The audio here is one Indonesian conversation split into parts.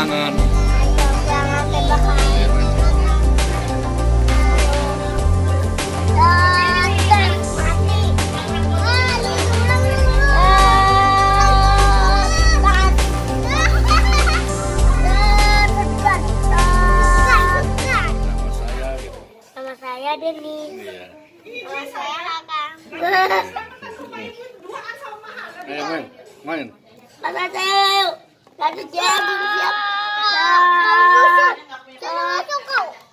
Jangan. Jangan tembakan. Nama saya Denny. Nama saya Raka. Ayo main. Nama saya yuk. Nanti dia siap.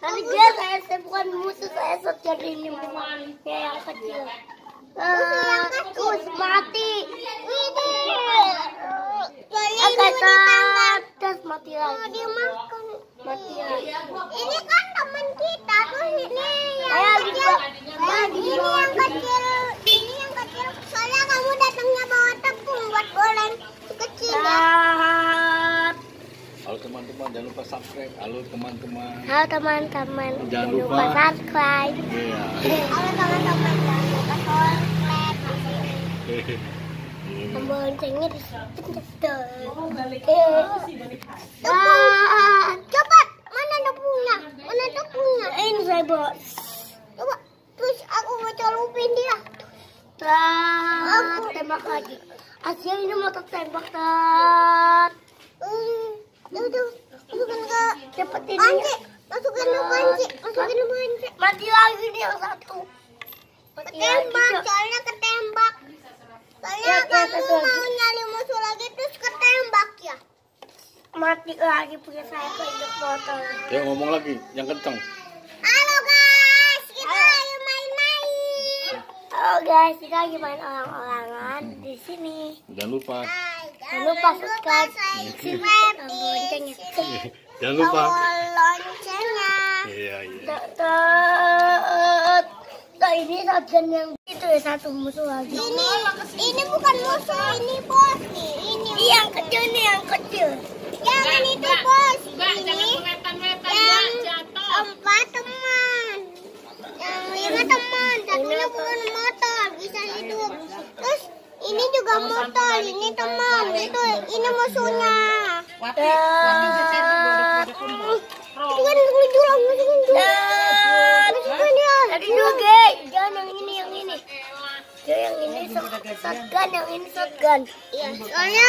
Nanti dia saya bukan musuh, saya shotgun ini yang kecil. Terus mati. Terus mati lagi. Dia makan. Mati lagi. Ini kan teman kita tuh ini yang kecil. Ini yang kecil. Ini yang kecil. Soalnya kamu datangnya bawa tepung buat goreng kecil ya. Halo teman-teman, jangan lupa subscribe. Halo teman-teman. Halo teman-teman, Jangan lupa subscribe. Iya. Halo teman-teman, jangan lupa subscribe. Tombol loncengnya dipencet. Cepat, mana tepungnya? Mana tepungnya? Ini saya bawa. Coba, terus aku mau celupin dia. Aku tembak lagi. Asia ini mau tertembak tat. Masukin ke cepet ini. Panci, masukin ke panci. Mati lagi nih yang satu. Ketembak, soalnya ketembak. Soalnya kamu mau nyari musuh lagi terus ketembak ya. Mati lagi punya saya keinjak motor. Ya ngomong lagi, yang kenceng. Halo guys, kita lagi main-main. Halo guys, kita lagi main orang-orangan di sini. Jangan lupa. Jangan lupa subscribe. Tombol loncengnya. Jangan lupa. Tombol loncengnya. Iya. Ini shotgun yang itu ya, satu musuh lagi. Ini bukan musuh, ini bos nih. Ini yang kecil nih, yang kecil. Jangan itu bos. Ini yang 4 teman. Yang 5 teman. Satunya bukan motor, bisa hidup. Terus ini juga motor, ini teman. Ini musuhnya. Tadi juga, jangan yang ini. Yang ini shotgun, yang ini shotgun. Iya, soalnya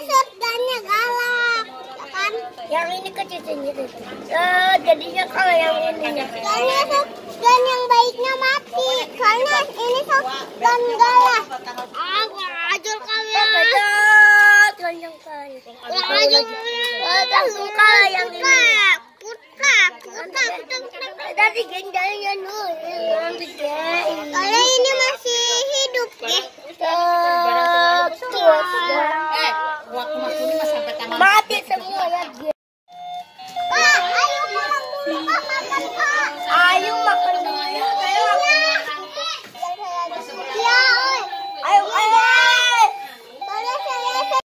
shotgunnya galak, ya kan? Yang ini kecil gitu. Jadinya kalau yang ini. Soalnya shotgun yang baiknya mati. Soalnya ini shotgun galak. Gua ajar kalian. Ganjang kali. Gua suka yang ini. Putra. Tadi genjangnya dulu. Kalau ini